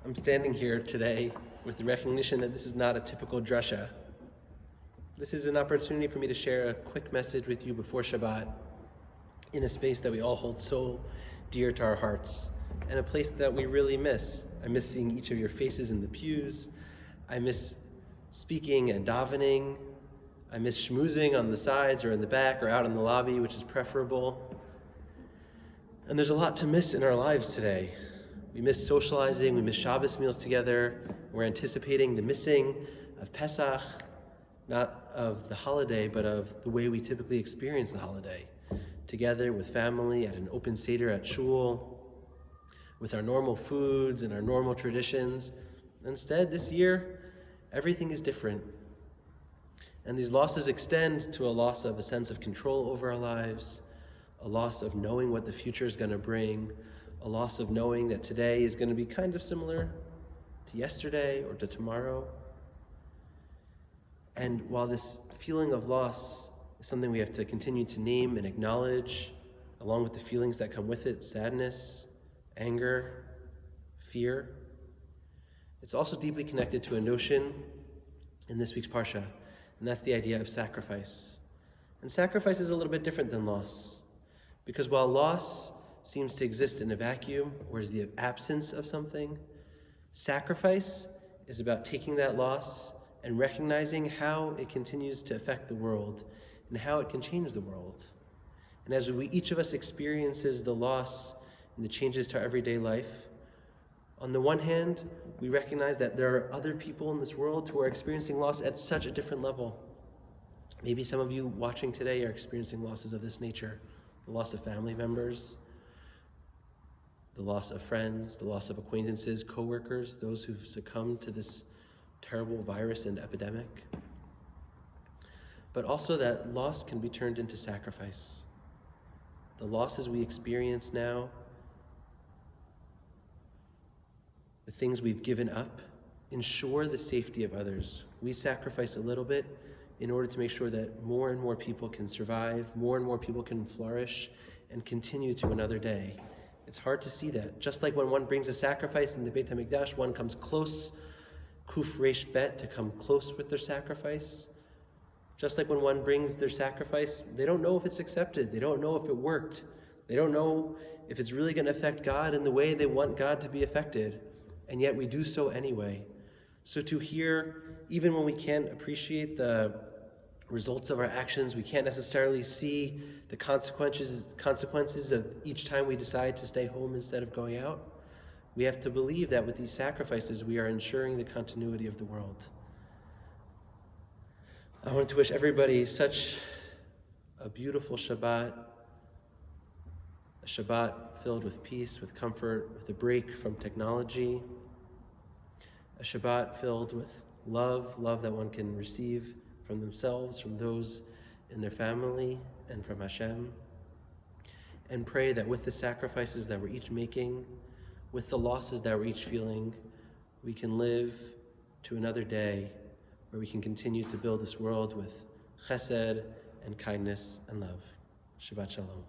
I'm standing here today with the recognition that this is not a typical drasha. This is an opportunity for me to share a quick message with you before Shabbat in a space that we all hold so dear to our hearts and a place that we really miss. I miss seeing each of your faces in the pews. I miss speaking and davening. I miss schmoozing on the sides or in the back or out in the lobby, which is preferable. And there's a lot to miss in our lives today. We miss socializing, we miss Shabbos meals together. We're anticipating the missing of Pesach, not of the holiday, but of the way we typically experience the holiday. Together with family at an open seder at shul, with our normal foods and our normal traditions. Instead, this year, everything is different. And these losses extend to a loss of a sense of control over our lives, a loss of knowing what the future is going to bring, a loss of knowing that today is going to be kind of similar to yesterday or to tomorrow. And while this feeling of loss is something we have to continue to name and acknowledge, along with the feelings that come with it, sadness, anger, fear, it's also deeply connected to a notion in this week's Parsha, and that's the idea of sacrifice. And sacrifice is a little bit different than loss, because while loss seems to exist in a vacuum, or is the absence of something, sacrifice is about taking that loss and recognizing how it continues to affect the world and how it can change the world. And as each of us experiences the loss and the changes to our everyday life, on the one hand, we recognize that there are other people in this world who are experiencing loss at such a different level. Maybe some of you watching today are experiencing losses of this nature, the loss of family members, the loss of friends, the loss of acquaintances, coworkers, those who've succumbed to this terrible virus and epidemic. But also that loss can be turned into sacrifice. The losses we experience now, the things we've given up, ensure the safety of others. We sacrifice a little bit in order to make sure that more and more people can survive, more and more people can flourish and continue to another day. It's hard to see that. Just like when one brings a sacrifice in the Beit HaMikdash, one comes close, Kuf Reish Bet, to come close with their sacrifice. Just like when one brings their sacrifice, they don't know if it's accepted. They don't know if it worked. They don't know if it's really going to affect God in the way they want God to be affected. And yet we do so anyway. So to hear, even when we can't appreciate the results of our actions, we can't necessarily see the consequences of each time we decide to stay home instead of going out, we have to believe that with these sacrifices, we are ensuring the continuity of the world. I want to wish everybody such a beautiful Shabbat, a Shabbat filled with peace, with comfort, with a break from technology, a Shabbat filled with love that one can receive from themselves, from those in their family, and from Hashem. And pray that with the sacrifices that we're each making, with the losses that we're each feeling, we can live to another day where we can continue to build this world with chesed and kindness and love. Shabbat Shalom.